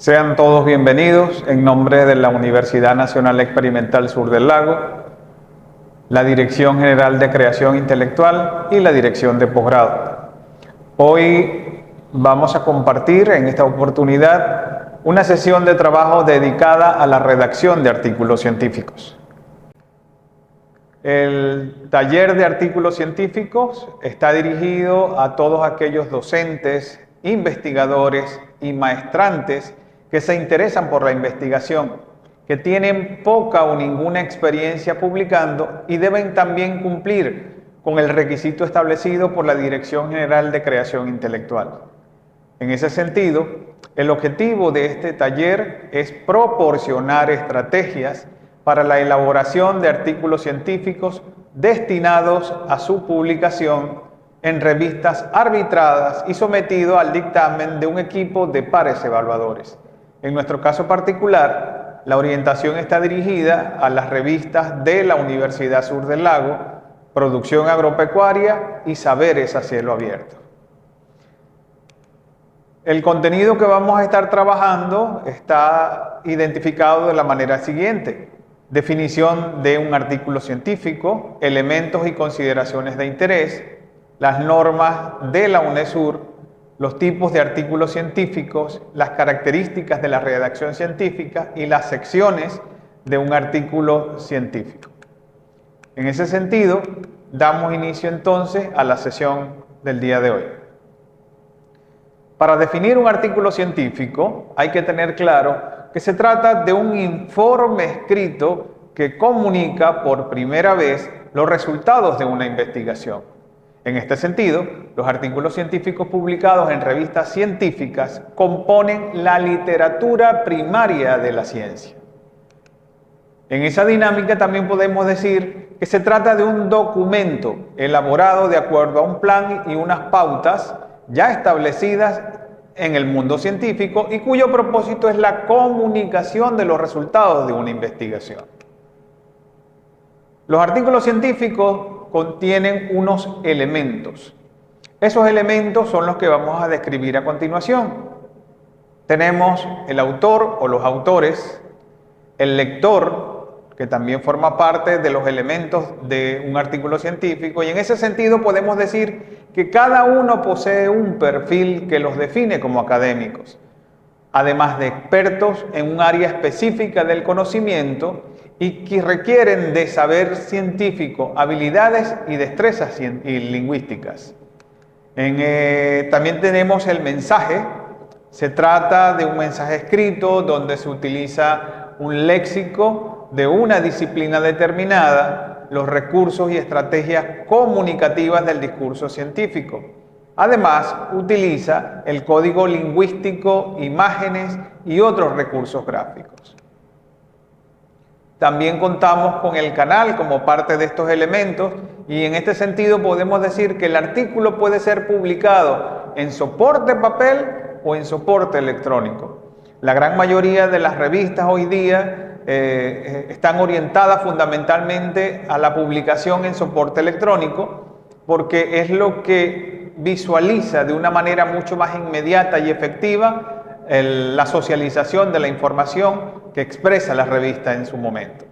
Sean todos bienvenidos en nombre de la Universidad Nacional Experimental Sur del Lago, la Dirección General de Creación Intelectual y la Dirección de Posgrado. Hoy vamos a compartir en esta oportunidad una sesión de trabajo dedicada a la redacción de artículos científicos. El taller de artículos científicos está dirigido a todos aquellos docentes, investigadores y maestrantes que se interesan por la investigación, que tienen poca o ninguna experiencia publicando y deben también cumplir con el requisito establecido por la Dirección General de Creación Intelectual. En ese sentido, el objetivo de este taller es proporcionar estrategias para la elaboración de artículos científicos destinados a su publicación en revistas arbitradas y sometido al dictamen de un equipo de pares evaluadores. En nuestro caso particular, la orientación está dirigida a las revistas de la Universidad Sur del Lago, Producción Agropecuaria y Saberes a Cielo Abierto. El contenido que vamos a estar trabajando está identificado de la manera siguiente: definición de un artículo científico, elementos y consideraciones de interés, las normas de la UNESUR, los tipos de artículos científicos, las características de la redacción científica y las secciones de un artículo científico. En ese sentido, damos inicio entonces a la sesión del día de hoy. Para definir un artículo científico hay que tener claro que se trata de un informe escrito que comunica por primera vez los resultados de una investigación. En este sentido, los artículos científicos publicados en revistas científicas componen la literatura primaria de la ciencia. En esa dinámica también podemos decir que se trata de un documento elaborado de acuerdo a un plan y unas pautas ya establecidas en el mundo científico y cuyo propósito es la comunicación de los resultados de una investigación. Los artículos científicos contienen unos elementos. Esos elementos son los que vamos a describir a continuación. Tenemos el autor o los autores, el lector, que también forma parte de los elementos de un artículo científico, y en ese sentido podemos decir que cada uno posee un perfil que los define como académicos, además de expertos en un área específica del conocimiento y que requieren de saber científico, habilidades y destrezas lingüísticas. También tenemos el mensaje. Se trata de un mensaje escrito donde se utiliza un léxico de una disciplina determinada, los recursos y estrategias comunicativas del discurso científico. Además, utiliza el código lingüístico, imágenes y otros recursos gráficos. También contamos con el canal como parte de estos elementos y en este sentido podemos decir que el artículo puede ser publicado en soporte papel o en soporte electrónico. La gran mayoría de las revistas hoy día están orientadas fundamentalmente a la publicación en soporte electrónico porque es lo que visualiza de una manera mucho más inmediata y efectiva la socialización de la información que expresa la revista en su momento.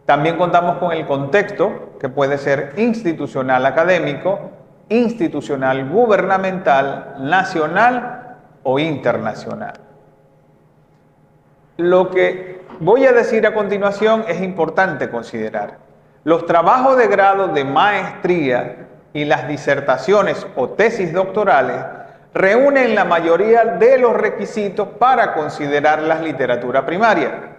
También contamos con el contexto, que puede ser institucional académico, institucional gubernamental, nacional o internacional. Lo que voy a decir a continuación es importante considerar. Los trabajos de grado de maestría y las disertaciones o tesis doctorales reúnen la mayoría de los requisitos para considerarlas literatura primaria.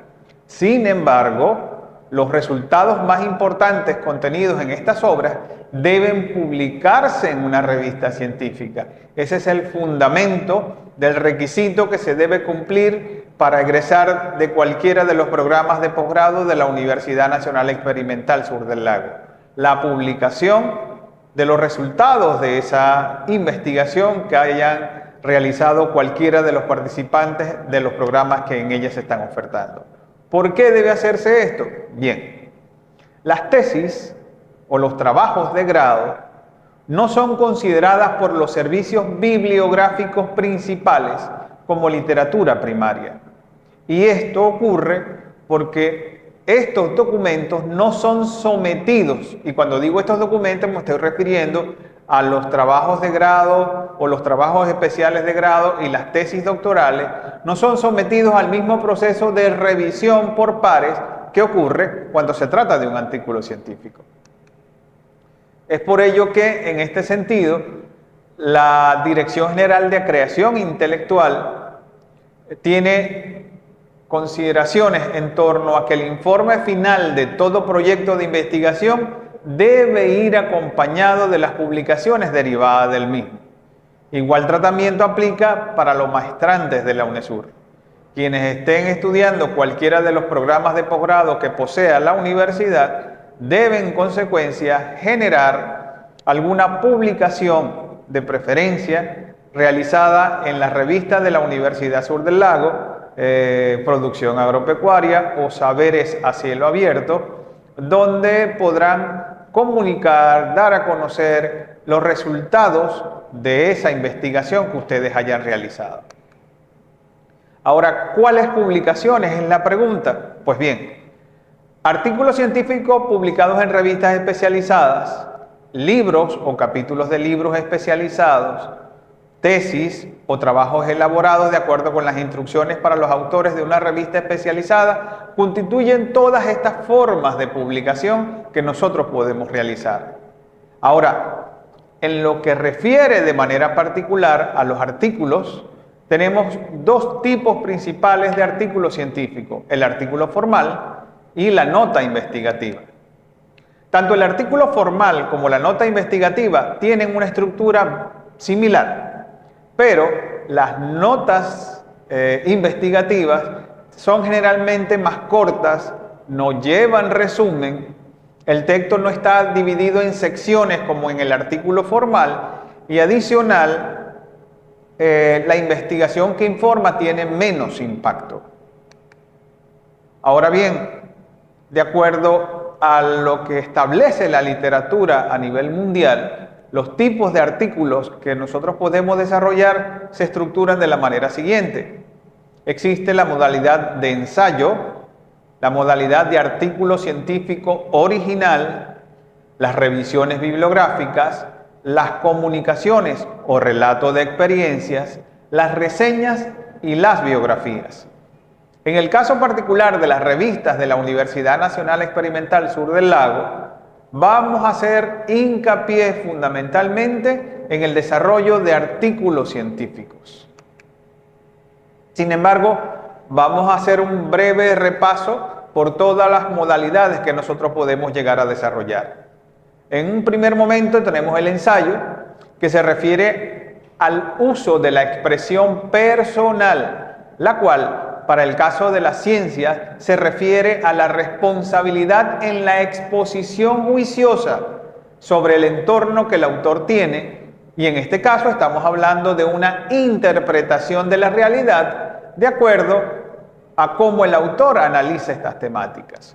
Sin embargo, los resultados más importantes contenidos en estas obras deben publicarse en una revista científica. Ese es el fundamento del requisito que se debe cumplir para egresar de cualquiera de los programas de posgrado de la Universidad Nacional Experimental Sur del Lago. La publicación de los resultados de esa investigación que hayan realizado cualquiera de los participantes de los programas que en ella se están ofertando. ¿Por qué debe hacerse esto? Bien, las tesis o los trabajos de grado no son consideradas por los servicios bibliográficos principales como literatura primaria. Y esto ocurre porque estos documentos no son sometidos, y cuando digo estos documentos me estoy refiriendo a los trabajos de grado o los trabajos especiales de grado y las tesis doctorales, no son sometidos al mismo proceso de revisión por pares que ocurre cuando se trata de un artículo científico. Es por ello que, en este sentido, la Dirección General de Creación Intelectual tiene consideraciones en torno a que el informe final de todo proyecto de investigación debe ir acompañado de las publicaciones derivadas del mismo. Igual tratamiento aplica para los maestrantes de la UNESUR. Quienes estén estudiando cualquiera de los programas de posgrado que posea la universidad deben, en consecuencia, generar alguna publicación de preferencia realizada en la revista de la Universidad Sur del Lago, Producción Agropecuaria o Saberes a Cielo Abierto, donde podrán comunicar, dar a conocer los resultados de esa investigación que ustedes hayan realizado. Ahora, ¿cuáles publicaciones? Es la pregunta. Pues bien, artículos científicos publicados en revistas especializadas, libros o capítulos de libros especializados, tesis o trabajos elaborados de acuerdo con las instrucciones para los autores de una revista especializada, constituyen todas estas formas de publicación que nosotros podemos realizar. Ahora, en lo que refiere de manera particular a los artículos, tenemos dos tipos principales de artículos científicos: el artículo formal y la nota investigativa. Tanto el artículo formal como la nota investigativa tienen una estructura similar, pero las notas investigativas son generalmente más cortas, no llevan resumen, el texto no está dividido en secciones como en el artículo formal, y adicional, la investigación que informa tiene menos impacto. Ahora bien, de acuerdo a lo que establece la literatura a nivel mundial, los tipos de artículos que nosotros podemos desarrollar se estructuran de la manera siguiente. Existe la modalidad de ensayo, la modalidad de artículo científico original, las revisiones bibliográficas, las comunicaciones o relato de experiencias, las reseñas y las biografías. En el caso particular de las revistas de la Universidad Nacional Experimental Sur del Lago, vamos a hacer hincapié fundamentalmente en el desarrollo de artículos científicos. Sin embargo, vamos a hacer un breve repaso por todas las modalidades que nosotros podemos llegar a desarrollar. En un primer momento tenemos el ensayo, que se refiere al uso de la expresión personal, la cual, para el caso de la ciencia, se refiere a la responsabilidad en la exposición juiciosa sobre el entorno que el autor tiene, y en este caso estamos hablando de una interpretación de la realidad de acuerdo a cómo el autor analiza estas temáticas.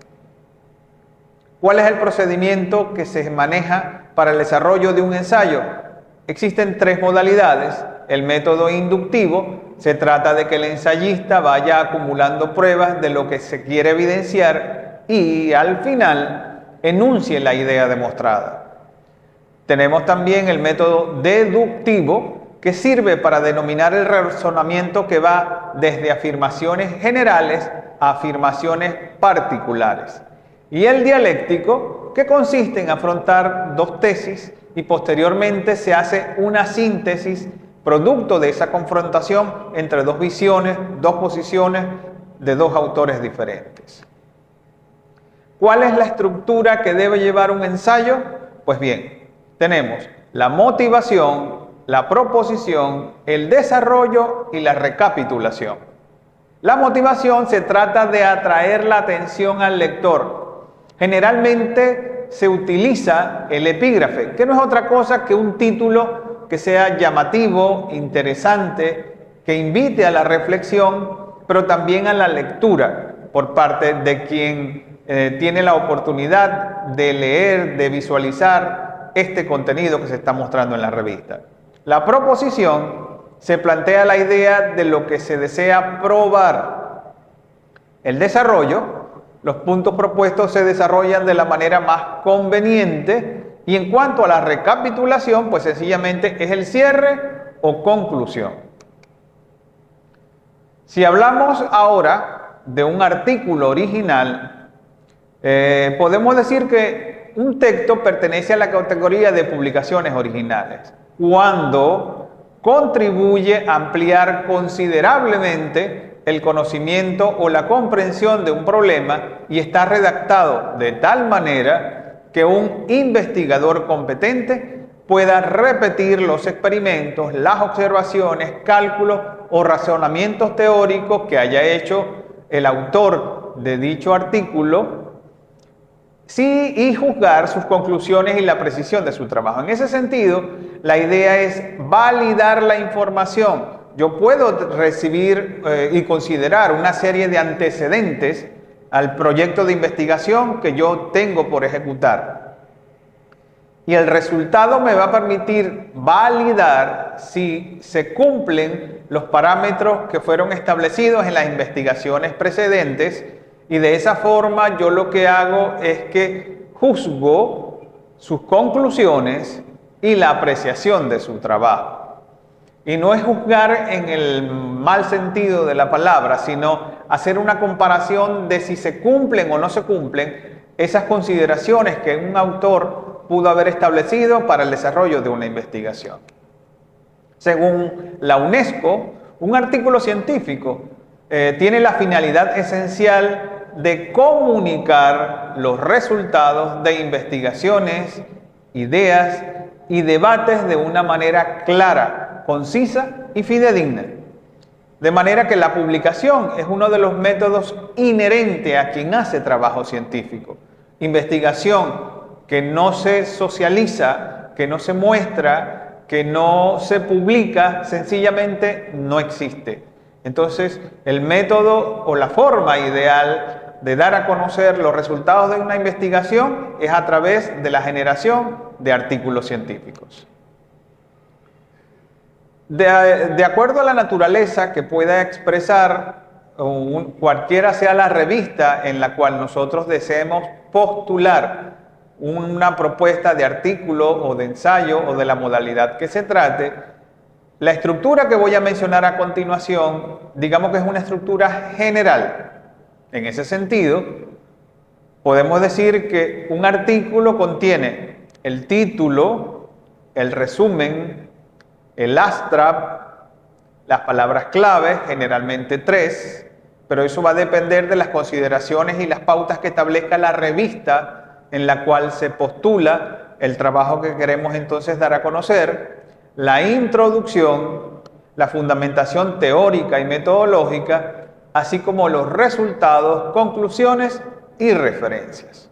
¿Cuál es el procedimiento que se maneja para el desarrollo de un ensayo? Existen tres modalidades. El método inductivo, se trata de que el ensayista vaya acumulando pruebas de lo que se quiere evidenciar y al final enuncie la idea demostrada. Tenemos también el método deductivo, que sirve para denominar el razonamiento que va desde afirmaciones generales a afirmaciones particulares. Y el dialéctico, que consiste en afrontar dos tesis y posteriormente se hace una síntesis producto de esa confrontación entre dos visiones, dos posiciones de dos autores diferentes. ¿Cuál es la estructura que debe llevar un ensayo? Pues bien, tenemos la motivación, la proposición, el desarrollo y la recapitulación. La motivación se trata de atraer la atención al lector. Generalmente se utiliza el epígrafe, que no es otra cosa que un título que sea llamativo, interesante, que invite a la reflexión, pero también a la lectura por parte de quien tiene la oportunidad de leer, de visualizar este contenido que se está mostrando en la revista. La proposición se plantea la idea de lo que se desea probar. El desarrollo, los puntos propuestos se desarrollan de la manera más conveniente, y en cuanto a la recapitulación, pues sencillamente es el cierre o conclusión. Si hablamos ahora de un artículo original, podemos decir que un texto pertenece a la categoría de publicaciones originales cuando contribuye a ampliar considerablemente el conocimiento o la comprensión de un problema y está redactado de tal manera que un investigador competente pueda repetir los experimentos, las observaciones, cálculos o razonamientos teóricos que haya hecho el autor de dicho artículo, sí, y juzgar sus conclusiones y la precisión de su trabajo. En ese sentido, la idea es validar la información. Yo puedo recibir y considerar una serie de antecedentes al proyecto de investigación que yo tengo por ejecutar. Y el resultado me va a permitir validar si se cumplen los parámetros que fueron establecidos en las investigaciones precedentes, y de esa forma yo lo que hago es que juzgo sus conclusiones y la apreciación de su trabajo. Y no es juzgar en el mal sentido de la palabra, sino hacer una comparación de si se cumplen o no se cumplen esas consideraciones que un autor pudo haber establecido para el desarrollo de una investigación. Según la UNESCO, un artículo científico tiene la finalidad esencial de comunicar los resultados de investigaciones, ideas y debates de una manera clara, concisa y fidedigna. De manera que la publicación es uno de los métodos inherentes a quien hace trabajo científico. Investigación que no se socializa, que no se muestra, que no se publica, sencillamente no existe. Entonces, el método o la forma ideal de dar a conocer los resultados de una investigación es a través de la generación de artículos científicos. De acuerdo a la naturaleza que pueda expresar cualquiera sea la revista en la cual nosotros deseemos postular una propuesta de artículo o de ensayo o de la modalidad que se trate, la estructura que voy a mencionar a continuación, digamos que es una estructura general. En ese sentido, podemos decir que un artículo contiene el título, el resumen, el abstract, las palabras clave, generalmente 3, pero eso va a depender de las consideraciones y las pautas que establezca la revista en la cual se postula el trabajo que queremos entonces dar a conocer, la introducción, la fundamentación teórica y metodológica, así como los resultados, conclusiones y referencias.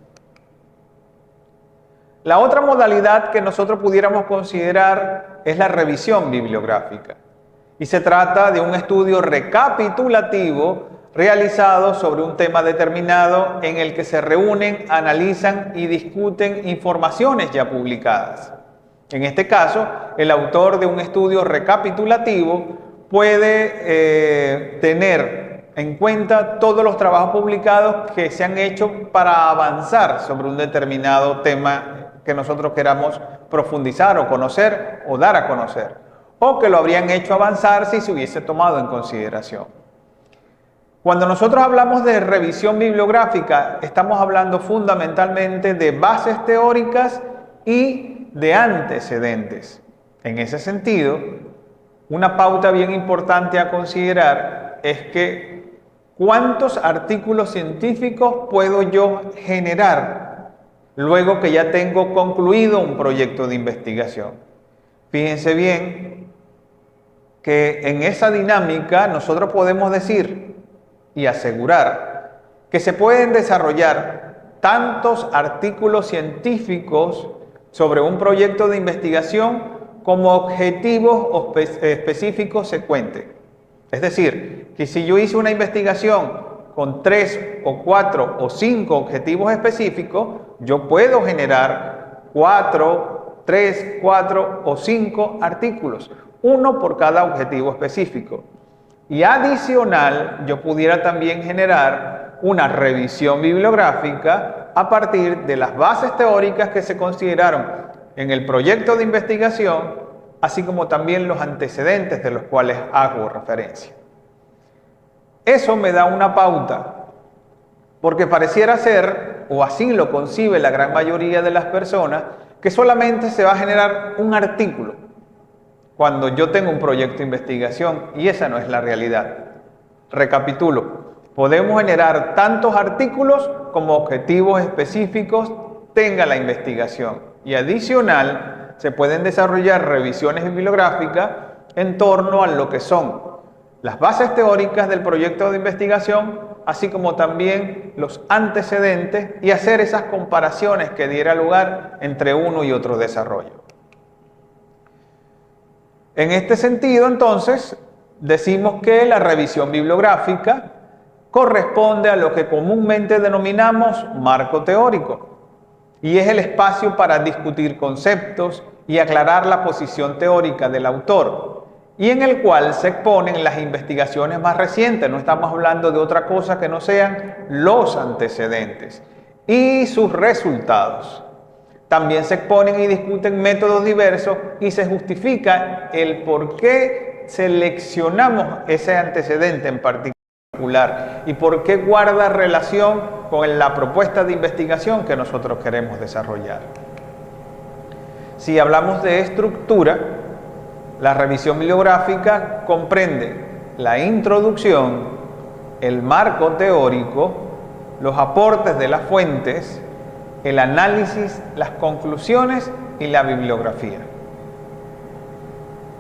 La otra modalidad que nosotros pudiéramos considerar es la revisión bibliográfica, y se trata de un estudio recapitulativo realizado sobre un tema determinado en el que se reúnen, analizan y discuten informaciones ya publicadas. En este caso, el autor de un estudio recapitulativo puede tener en cuenta todos los trabajos publicados que se han hecho para avanzar sobre un determinado tema que nosotros queramos profundizar o conocer o dar a conocer, o que lo habrían hecho avanzar si se hubiese tomado en consideración. Cuando nosotros hablamos de revisión bibliográfica, estamos hablando fundamentalmente de bases teóricas y de antecedentes. En ese sentido, una pauta bien importante a considerar es que ¿cuántos artículos científicos puedo yo generar luego que ya tengo concluido un proyecto de investigación? Fíjense bien que en esa dinámica nosotros podemos decir y asegurar que se pueden desarrollar tantos artículos científicos sobre un proyecto de investigación como objetivos específicos secuentes. Es decir, que si yo hice una investigación con 3 o 4 o 5 objetivos específicos, yo puedo generar 3, 4 o 5 artículos. uno por cada objetivo específico. Y adicional, yo pudiera también generar una revisión bibliográfica a partir de las bases teóricas que se consideraron en el proyecto de investigación, así como también los antecedentes de los cuales hago referencia. Eso me da una pauta, porque pareciera ser, o así lo concibe la gran mayoría de las personas, que solamente se va a generar un artículo cuando yo tengo un proyecto de investigación, y esa no es la realidad. Recapitulo, podemos generar tantos artículos como objetivos específicos tenga la investigación, y adicional se pueden desarrollar revisiones bibliográficas en torno a lo que son las bases teóricas del proyecto de investigación, así como también los antecedentes, y hacer esas comparaciones que diera lugar entre uno y otro desarrollo. En este sentido, entonces, decimos que la revisión bibliográfica corresponde a lo que comúnmente denominamos marco teórico, y es el espacio para discutir conceptos y aclarar la posición teórica del autor, y en el cual se exponen las investigaciones más recientes. No estamos hablando de otra cosa que no sean los antecedentes y sus resultados. También se exponen y discuten métodos diversos y se justifica el por qué seleccionamos ese antecedente en particular y por qué guarda relación con la propuesta de investigación que nosotros queremos desarrollar. Si hablamos de estructura, la revisión bibliográfica comprende la introducción, el marco teórico, los aportes de las fuentes, el análisis, las conclusiones y la bibliografía.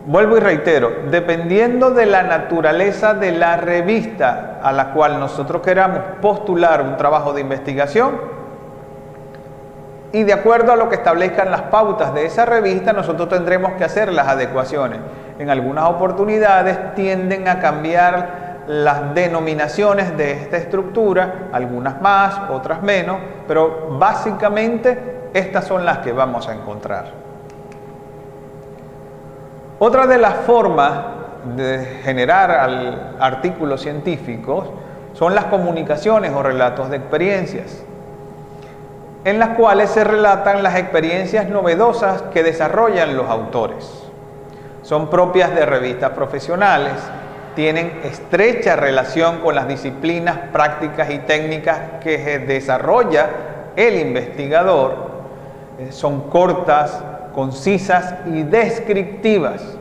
Vuelvo y reitero, dependiendo de la naturaleza de la revista a la cual nosotros queramos postular un trabajo de investigación, y de acuerdo a lo que establezcan las pautas de esa revista, nosotros tendremos que hacer las adecuaciones. En algunas oportunidades tienden a cambiar las denominaciones de esta estructura, algunas más, otras menos, pero básicamente estas son las que vamos a encontrar. Otra de las formas de generar artículos científicos son las comunicaciones o relatos de experiencias, en las cuales se relatan las experiencias novedosas que desarrollan los autores. Son propias de revistas profesionales, tienen estrecha relación con las disciplinas prácticas y técnicas que desarrolla el investigador, son cortas, concisas y descriptivas.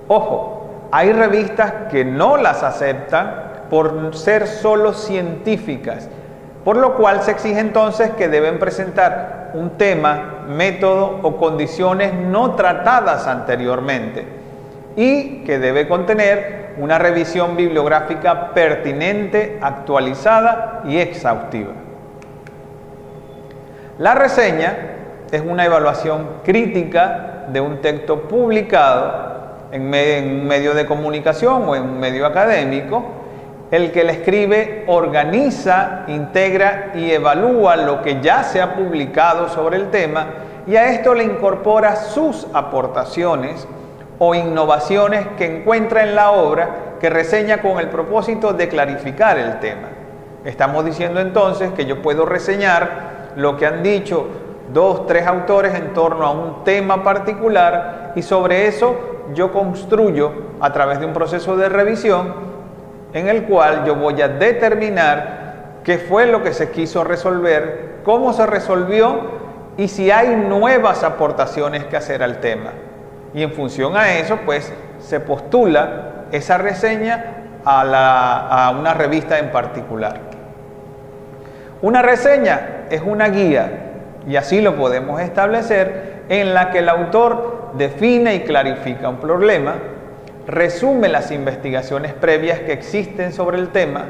Ojo, hay revistas que no las aceptan por ser solo científicas, por lo cual se exige entonces que deben presentar un tema, método o condiciones no tratadas anteriormente y que debe contener una revisión bibliográfica pertinente, actualizada y exhaustiva. La reseña es una evaluación crítica de un texto publicado en un medio de comunicación o en un medio académico. El que la escribe organiza, integra y evalúa lo que ya se ha publicado sobre el tema y a esto le incorpora sus aportaciones o innovaciones que encuentra en la obra que reseña con el propósito de clarificar el tema. Estamos diciendo entonces que yo puedo reseñar lo que han dicho 2, 3 autores en torno a un tema particular y sobre eso yo construyo a través de un proceso de revisión en el cual yo voy a determinar qué fue lo que se quiso resolver, cómo se resolvió y si hay nuevas aportaciones que hacer al tema. Y en función a eso, pues, se postula esa reseña a una revista en particular. Una reseña es una guía, y así lo podemos establecer, en la que el autor define y clarifica un problema, resume las investigaciones previas que existen sobre el tema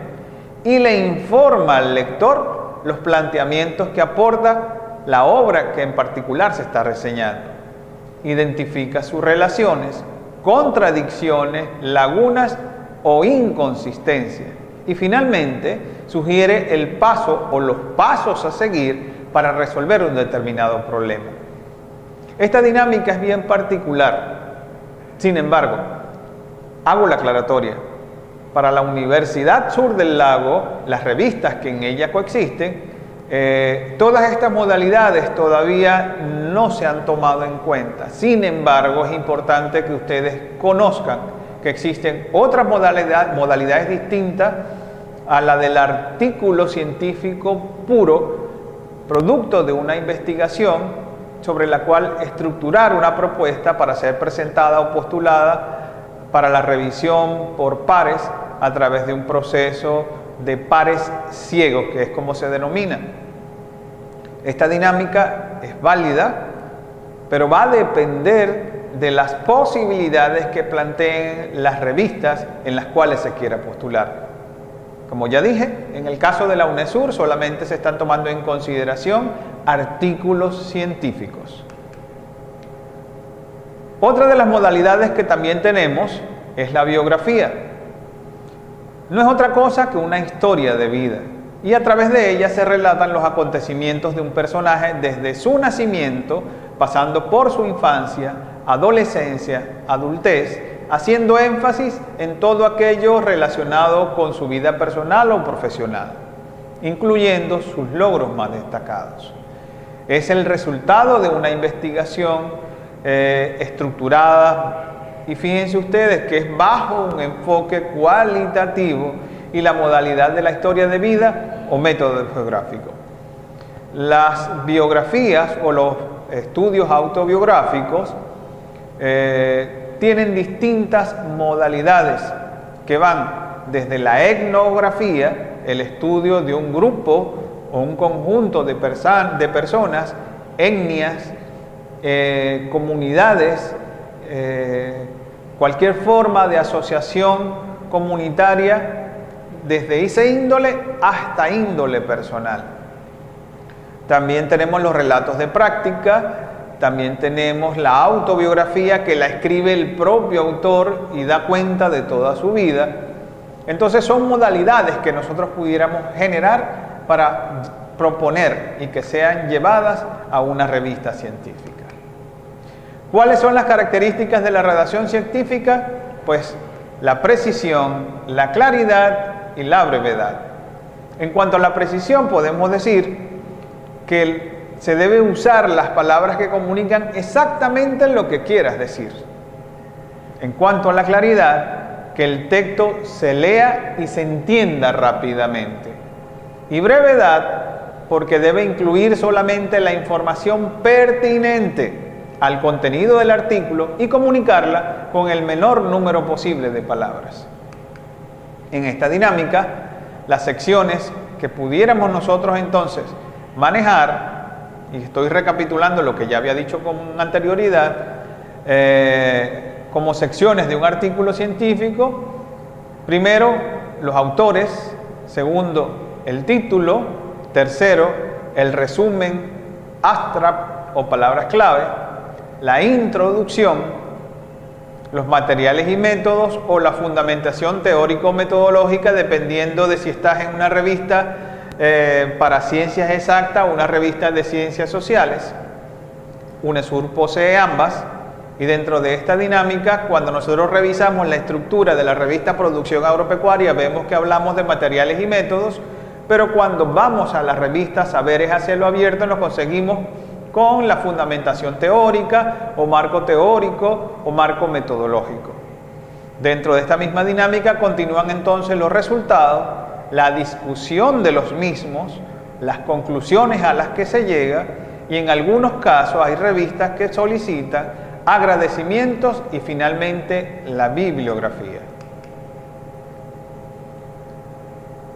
y le informa al lector los planteamientos que aporta la obra que en particular se está reseñando. Identifica sus relaciones, contradicciones, lagunas o inconsistencias y finalmente sugiere el paso o los pasos a seguir para resolver un determinado problema. Esta dinámica es bien particular Sin embargo, hago la aclaratoria. Para la Universidad Sur del Lago, las revistas que en ella coexisten, todas estas modalidades todavía no se han tomado en cuenta. Sin embargo, es importante que ustedes conozcan que existen otras modalidades distintas a la del artículo científico puro, producto de una investigación sobre la cual estructurar una propuesta para ser presentada o postulada para la revisión por pares a través de un proceso de pares ciegos, que es como se denomina. Esta dinámica es válida, pero va a depender de las posibilidades que planteen las revistas en las cuales se quiera postular. Como ya dije, en el caso de la UNESUR solamente se están tomando en consideración artículos científicos. Otra de las modalidades que también tenemos es la biografía. No es otra cosa que una historia de vida, y a través de ella se relatan los acontecimientos de un personaje desde su nacimiento, pasando por su infancia, adolescencia, adultez, haciendo énfasis en todo aquello relacionado con su vida personal o profesional, incluyendo sus logros más destacados. Es el resultado de una investigación estructurada, y fíjense ustedes que es bajo un enfoque cualitativo y la modalidad de la historia de vida o método geográfico. Las biografías o los estudios autobiográficos tienen distintas modalidades que van desde la etnografía, el estudio de un grupo o un conjunto de personas, etnias, comunidades, cualquier forma de asociación comunitaria, desde esa índole hasta índole personal. También tenemos los relatos de práctica, también tenemos la autobiografía que la escribe el propio autor y da cuenta de toda su vida. Entonces son modalidades que nosotros pudiéramos generar para proponer y que sean llevadas a una revista científica. ¿Cuáles son las características de la redacción científica? Pues la precisión, la claridad y la brevedad. En cuanto a la precisión, podemos decir que se debe usar las palabras que comunican exactamente lo que quieras decir. En cuanto a la claridad, que el texto se lea y se entienda rápidamente. Y brevedad, porque debe incluir solamente la información pertinente al contenido del artículo y comunicarla con el menor número posible de palabras. En esta dinámica, las secciones que pudiéramos nosotros entonces manejar, y estoy recapitulando lo que ya había dicho con anterioridad, como secciones de un artículo científico: primero, los autores; segundo, el título; tercero, el resumen, abstract o palabras clave; la introducción, los materiales y métodos o la fundamentación teórico-metodológica, dependiendo de si estás en una revista para ciencias exactas o una revista de ciencias sociales. UNESUR posee ambas, y dentro de esta dinámica, cuando nosotros revisamos la estructura de la revista Producción Agropecuaria, vemos que hablamos de materiales y métodos, pero cuando vamos a la revista Saberes a Cielo Abierto nos conseguimos con la fundamentación teórica o marco teórico o marco metodológico. Dentro de esta misma dinámica continúan entonces los resultados, la discusión de los mismos, las conclusiones a las que se llega, y en algunos casos hay revistas que solicitan agradecimientos y finalmente la bibliografía.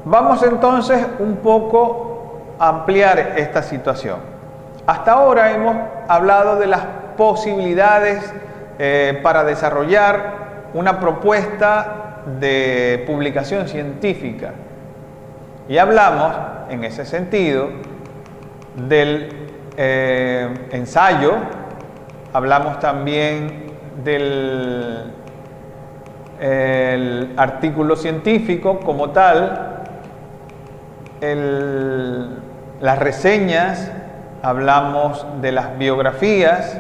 Vamos entonces un poco a ampliar esta situación. Hasta ahora hemos hablado de las posibilidades para desarrollar una propuesta de publicación científica, y hablamos en ese sentido del ensayo, hablamos también del artículo científico como tal, las reseñas, hablamos de las biografías,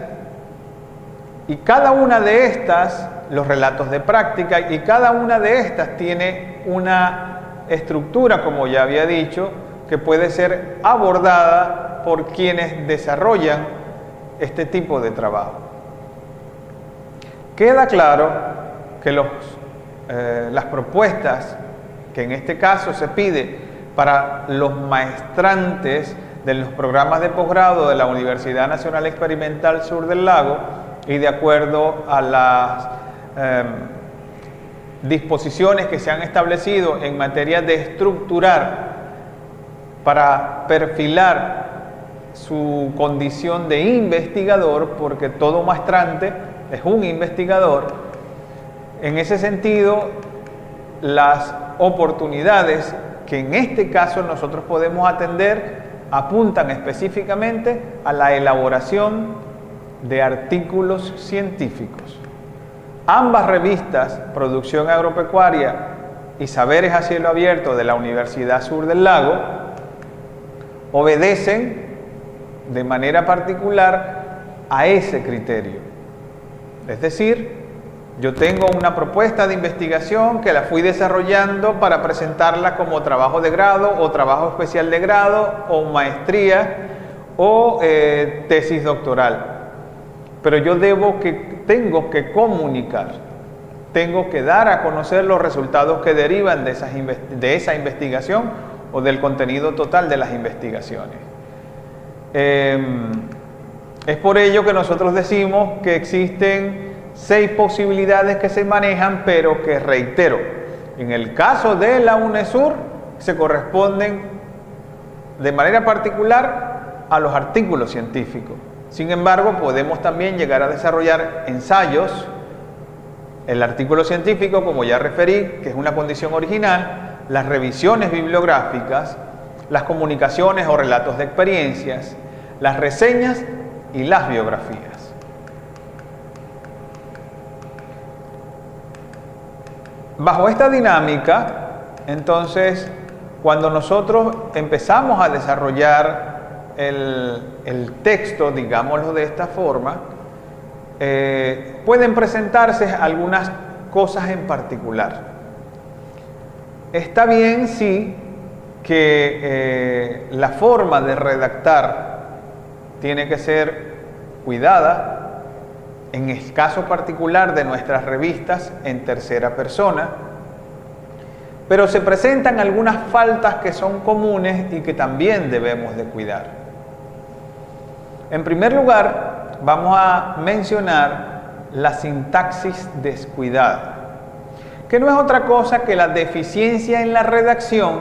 Y cada una de estas, los relatos de práctica, y cada una de estas tiene una estructura, como ya había dicho, que puede ser abordada por quienes desarrollan este tipo de trabajo. Queda claro que las propuestas que en este caso se pide para los maestrantes de los programas de posgrado de la Universidad Nacional Experimental Sur del Lago, y de acuerdo a las disposiciones que se han establecido en materia de estructurar para perfilar su condición de investigador, porque todo maestrante es un investigador. En ese sentido, las oportunidades que en este caso nosotros podemos atender apuntan específicamente a la elaboración de artículos científicos. Ambas revistas, Producción Agropecuaria y Saberes a Cielo Abierto de la Universidad Sur del Lago, obedecen de manera particular a ese criterio. Es decir, yo tengo una propuesta de investigación que la fui desarrollando para presentarla como trabajo de grado o trabajo especial de grado o maestría o tesis doctoral. Pero yo tengo que comunicar, tengo que dar a conocer los resultados que derivan de esa investigación o del contenido total de las investigaciones. Es por ello que nosotros decimos que existen 6 posibilidades que se manejan, pero que, reitero, en el caso de la UNESUR se corresponden de manera particular a los artículos científicos. Sin embargo, podemos también llegar a desarrollar ensayos. El artículo científico, como ya referí, que es una condición original, las revisiones bibliográficas, las comunicaciones o relatos de experiencias, las reseñas y las biografías. Bajo esta dinámica, entonces, cuando nosotros empezamos a desarrollar el texto, digámoslo de esta forma, pueden presentarse algunas cosas en particular. Está bien, sí, que la forma de redactar tiene que ser cuidada, en el caso particular de nuestras revistas en tercera persona, pero se presentan algunas faltas que son comunes y que también debemos de cuidar. En primer lugar, vamos a mencionar la sintaxis descuidada, que no es otra cosa que la deficiencia en la redacción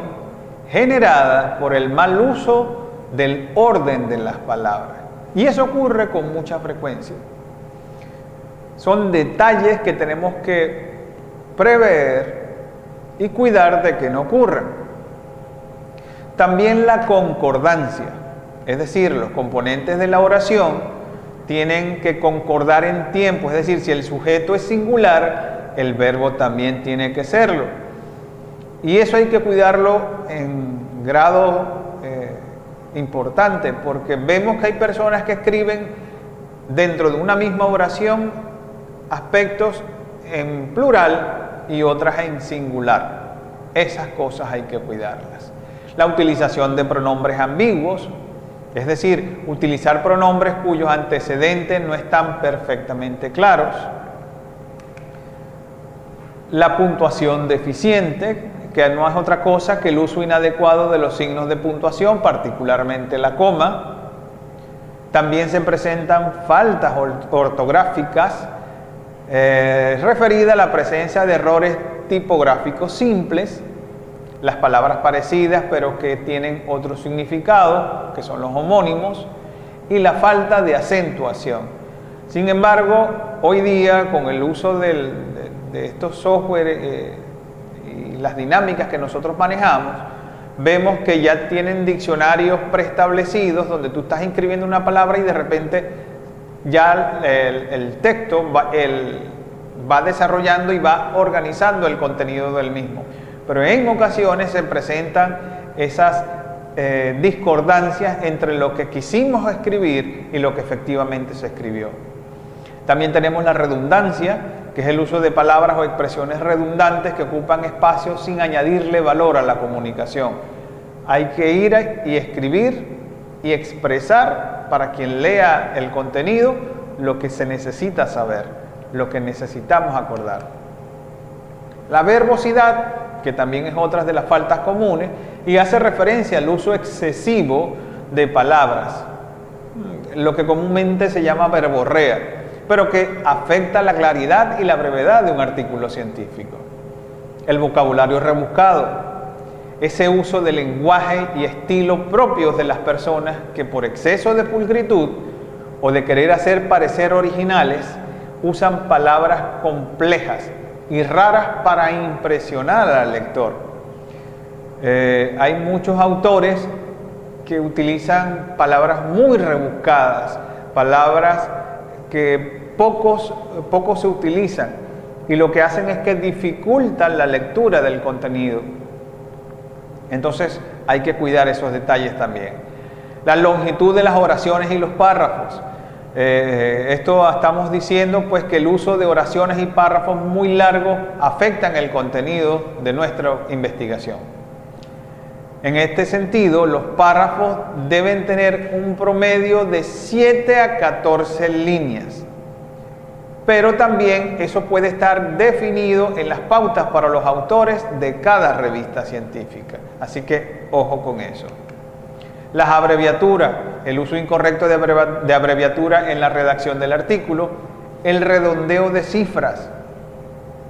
generada por el mal uso del orden de las palabras. Y eso ocurre con mucha frecuencia. Son detalles que tenemos que prever y cuidar de que no ocurran. También la concordancia, es decir, los componentes de la oración tienen que concordar en tiempo, es decir, si el sujeto es singular, el verbo también tiene que serlo. Y eso hay que cuidarlo en grado importante, porque vemos que hay personas que escriben dentro de una misma oración aspectos en plural y otras en singular. Esas cosas hay que cuidarlas. La utilización de pronombres ambiguos, es decir, utilizar pronombres cuyos antecedentes no están perfectamente claros. La puntuación deficiente, que no es otra cosa que el uso inadecuado de los signos de puntuación, particularmente la coma. También se presentan faltas ortográficas referida a la presencia de errores tipográficos simples, las palabras parecidas pero que tienen otro significado, que son los homónimos, y la falta de acentuación. Sin embargo, hoy día, con el uso de estos software y las dinámicas que nosotros manejamos, vemos que ya tienen diccionarios preestablecidos donde tú estás inscribiendo una palabra y de repente ya el texto va desarrollando y va organizando el contenido del mismo. Pero en ocasiones se presentan esas discordancias entre lo que quisimos escribir y lo que efectivamente se escribió. También tenemos la redundancia, que es el uso de palabras o expresiones redundantes que ocupan espacio sin añadirle valor a la comunicación. Hay que ir y escribir y expresar para quien lea el contenido lo que se necesita saber, lo que necesitamos acordar. La verbosidad, que también es otra de las faltas comunes, y hace referencia al uso excesivo de palabras, lo que comúnmente se llama verborrea, pero que afecta la claridad y la brevedad de un artículo científico. El vocabulario rebuscado, ese uso de lenguaje y estilo propios de las personas que por exceso de pulcritud o de querer hacer parecer originales, usan palabras complejas y raras para impresionar al lector. Hay muchos autores que utilizan palabras muy rebuscadas, palabras que pocos se utilizan, y lo que hacen es que dificultan la lectura del contenido. Entonces hay que cuidar esos detalles también. La longitud de las oraciones y los párrafos. Esto estamos diciendo pues que el uso de oraciones y párrafos muy largos afectan el contenido de nuestra investigación. En este sentido, los párrafos deben tener un promedio de 7 a 14 líneas. Pero también eso puede estar definido en las pautas para los autores de cada revista científica. Así que ojo con eso. Las abreviaturas, el uso incorrecto de abreviatura en la redacción del artículo, el redondeo de cifras,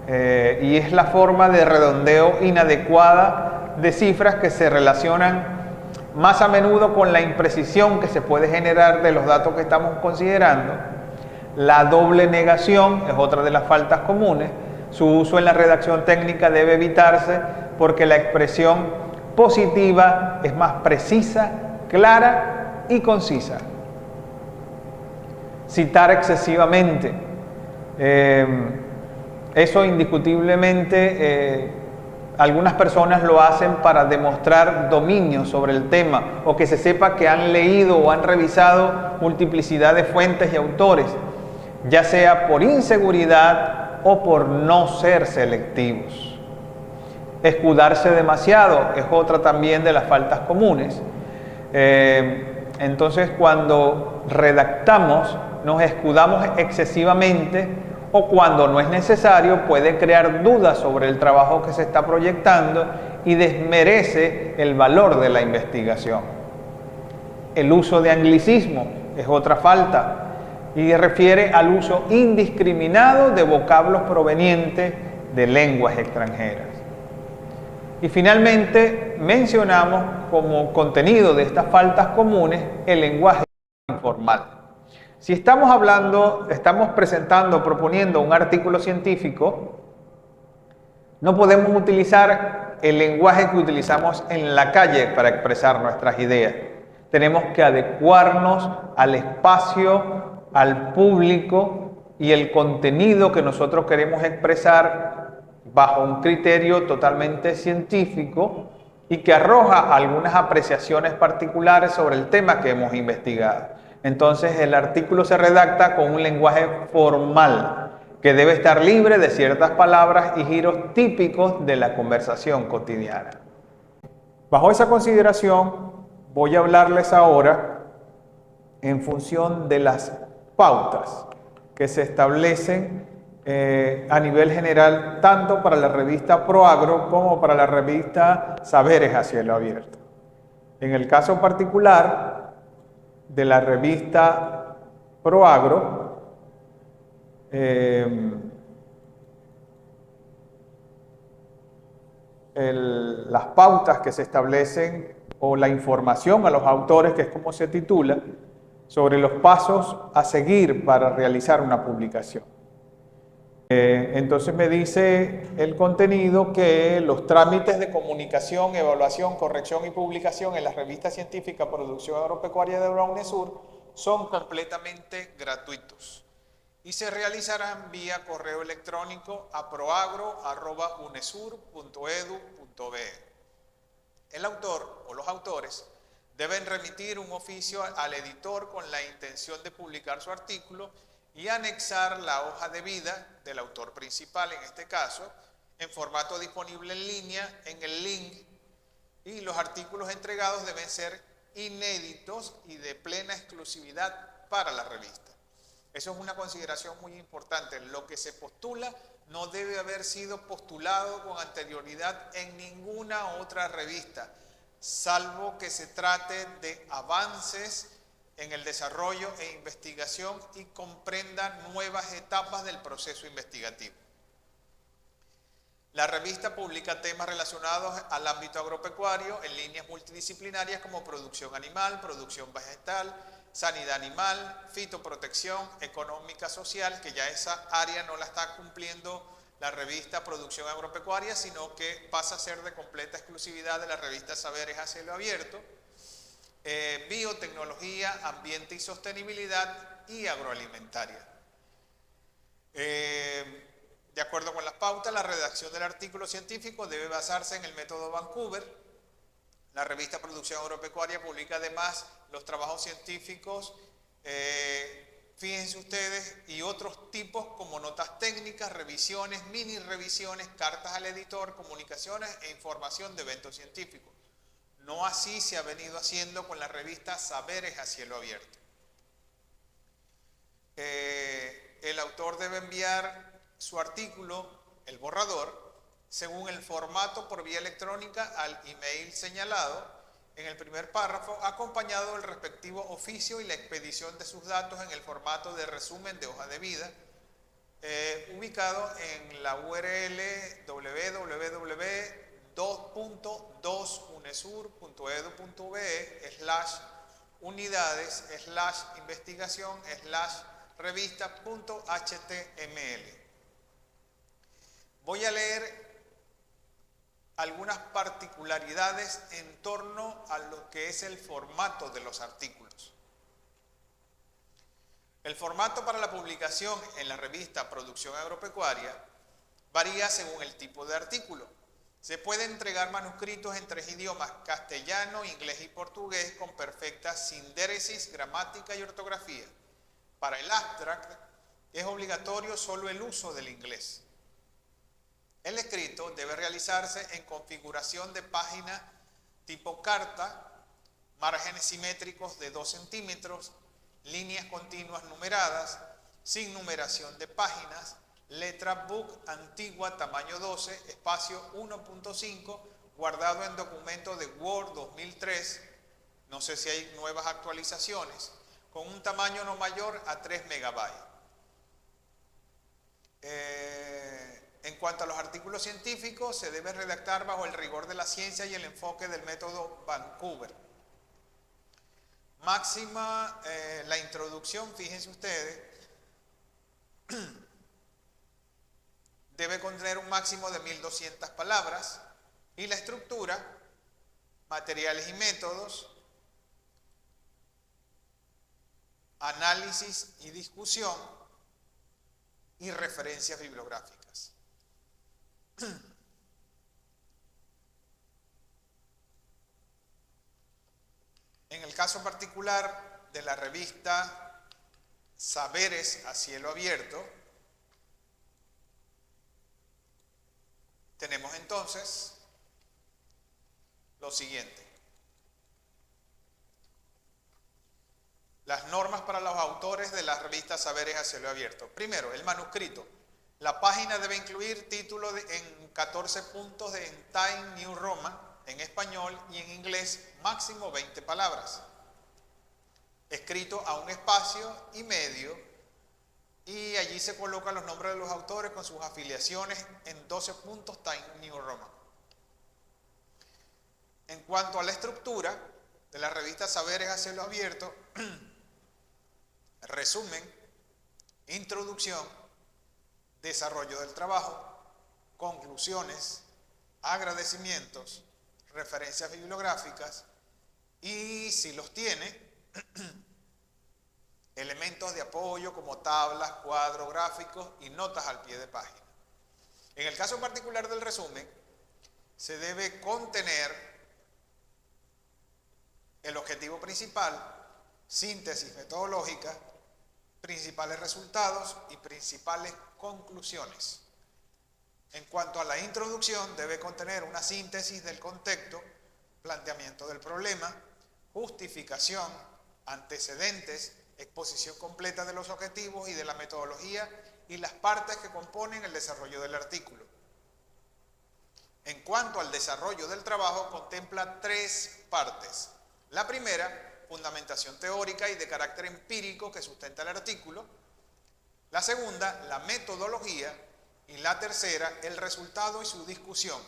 y es la forma de redondeo inadecuada de cifras que se relacionan más a menudo con la imprecisión que se puede generar de los datos que estamos considerando. La doble negación es otra de las faltas comunes. Su uso en la redacción técnica debe evitarse porque la expresión positiva es más precisa, clara y concisa. Citar excesivamente. Eso indiscutiblemente algunas personas lo hacen para demostrar dominio sobre el tema o que se sepa que han leído o han revisado multiplicidad de fuentes y autores, ya sea por inseguridad o por no ser selectivos. Escudarse demasiado es otra también de las faltas comunes. Entonces, cuando redactamos, nos escudamos excesivamente o cuando no es necesario, puede crear dudas sobre el trabajo que se está proyectando y desmerece el valor de la investigación. El uso de anglicismo es otra falta y refiere al uso indiscriminado de vocablos provenientes de lenguas extranjeras. Y finalmente mencionamos como contenido de estas faltas comunes el lenguaje informal. Si estamos presentando, proponiendo un artículo científico, no podemos utilizar el lenguaje que utilizamos en la calle para expresar nuestras ideas. Tenemos que adecuarnos al espacio, al público y el contenido que nosotros queremos expresar bajo un criterio totalmente científico y que arroja algunas apreciaciones particulares sobre el tema que hemos investigado. Entonces el artículo se redacta con un lenguaje formal que debe estar libre de ciertas palabras y giros típicos de la conversación cotidiana. Bajo esa consideración voy a hablarles ahora en función de las pautas que se establecen a nivel general tanto para la revista Proagro como para la revista Saberes a Cielo Abierto. En el caso particular de la revista Proagro, las pautas que se establecen o la información a los autores, que es como se titula, sobre los pasos a seguir para realizar una publicación. Entonces me dice el contenido que los trámites de comunicación, evaluación, corrección y publicación en la revista científica Producción Agropecuaria de la UNESUR son completamente gratuitos y se realizarán vía correo electrónico a proagro@unesur.edu.be. El autor o los autores deben remitir un oficio al editor con la intención de publicar su artículo y anexar la hoja de vida del autor principal, en este caso, en formato disponible en línea en el link, y los artículos entregados deben ser inéditos y de plena exclusividad para la revista. Eso es una consideración muy importante. Lo que se postula no debe haber sido postulado con anterioridad en ninguna otra revista, salvo que se trate de avances en el desarrollo e investigación y comprenda nuevas etapas del proceso investigativo. La revista publica temas relacionados al ámbito agropecuario en líneas multidisciplinarias como producción animal, producción vegetal, sanidad animal, fitoprotección, económica social, que ya esa área no la está cumpliendo la revista Producción Agropecuaria, sino que pasa a ser de completa exclusividad de la revista Saberes a Cielo Abierto, biotecnología, ambiente y sostenibilidad y agroalimentaria. De acuerdo con las pautas, la redacción del artículo científico debe basarse en el método Vancouver. La revista Producción Agropecuaria publica además los trabajos científicos, fíjense ustedes, y otros tipos como notas técnicas, revisiones, mini revisiones, cartas al editor, comunicaciones e información de eventos científicos. No así se ha venido haciendo con la revista Saberes a Cielo Abierto. El autor debe enviar su artículo, el borrador, según el formato por vía electrónica al email señalado en el primer párrafo, acompañado del respectivo oficio y la expedición de sus datos en el formato de resumen de hoja de vida, ubicado en la URL www.unesur.edu.be/unidades/investigación/revista.html. Voy a leer algunas particularidades en torno a lo que es el formato de los artículos. El formato para la publicación en la revista Producción Agropecuaria varía según el tipo de artículo. Se pueden entregar manuscritos en 3 idiomas, castellano, inglés y portugués, con perfecta sindéresis, gramática y ortografía. Para el abstract es obligatorio solo el uso del inglés. El escrito debe realizarse en configuración de página tipo carta, márgenes simétricos de 2 centímetros, líneas continuas numeradas, sin numeración de páginas, letra book antigua tamaño 12, espacio 1.5, guardado en documento de Word 2003, no sé si hay nuevas actualizaciones, con un tamaño no mayor a 3 megabytes. En cuanto a los artículos científicos, se debe redactar bajo el rigor de la ciencia y el enfoque del método Vancouver. Máxima, la introducción, fíjense ustedes, debe contener un máximo de 1200 palabras, y la estructura, materiales y métodos, análisis y discusión y referencias bibliográficas. En el caso particular de la revista Saberes a Cielo Abierto, tenemos entonces lo siguiente. Las normas para los autores de la revista Saberes a Cielo Abierto. Primero, el manuscrito. La página debe incluir título en 14 puntos en Times New Roman, en español, y en inglés máximo 20 palabras. Escrito a un espacio y medio, y allí se colocan los nombres de los autores con sus afiliaciones en 12 puntos Times New Roman. En cuanto a la estructura de la revista Saberes a Cielo Abierto, resumen, introducción, desarrollo del trabajo, conclusiones, agradecimientos, referencias bibliográficas y, si los tiene, elementos de apoyo como tablas, cuadros, gráficos y notas al pie de página. En el caso particular del resumen, se debe contener el objetivo principal, síntesis metodológica, principales resultados y principales conclusiones. En cuanto a la introducción, debe contener una síntesis del contexto, planteamiento del problema, justificación, antecedentes, exposición completa de los objetivos y de la metodología y las partes que componen el desarrollo del artículo. En cuanto al desarrollo del trabajo, contempla 3 partes. La primera, fundamentación teórica y de carácter empírico que sustenta el artículo. La segunda, la metodología. Y la tercera, el resultado y su discusión.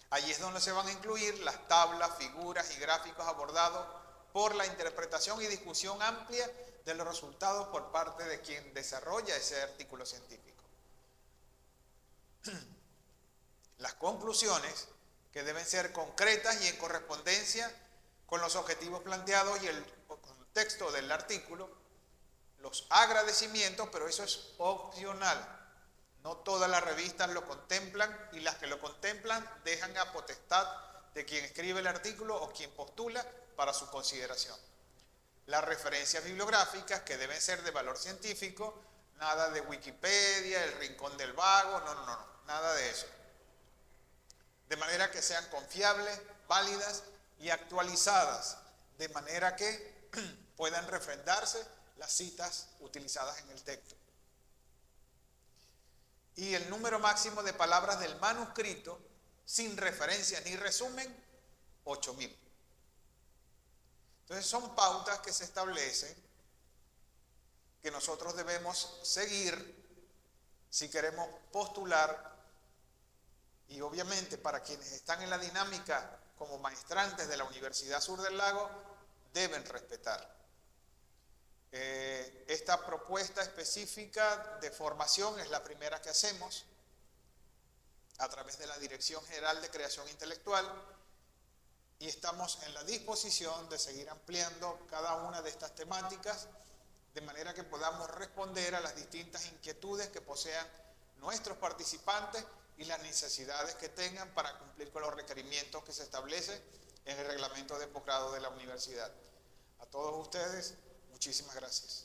Allí es donde se van a incluir las tablas, figuras y gráficos abordados por la interpretación y discusión amplia de los resultados por parte de quien desarrolla ese artículo científico. Las conclusiones, que deben ser concretas y en correspondencia con los objetivos planteados y el contexto del artículo. Los agradecimientos, pero eso es opcional. No todas las revistas lo contemplan y las que lo contemplan dejan a potestad de quien escribe el artículo o quien postula para su consideración. Las referencias bibliográficas, que deben ser de valor científico, nada de Wikipedia, el rincón del vago, no, nada de eso. De manera que sean confiables, válidas y actualizadas, de manera que puedan refrendarse las citas utilizadas en el texto. Y el número máximo de palabras del manuscrito, sin referencia ni resumen, 8.000. Entonces son pautas que se establecen, que nosotros debemos seguir si queremos postular, y obviamente para quienes están en la dinámica como maestrantes de la Universidad Sur del Lago, deben respetar. Esta propuesta específica de formación es la primera que hacemos a través de la Dirección General de Creación Intelectual y estamos en la disposición de seguir ampliando cada una de estas temáticas de manera que podamos responder a las distintas inquietudes que posean nuestros participantes y las necesidades que tengan para cumplir con los requerimientos que se establecen en el reglamento de posgrado de la universidad. A todos ustedes, muchísimas gracias.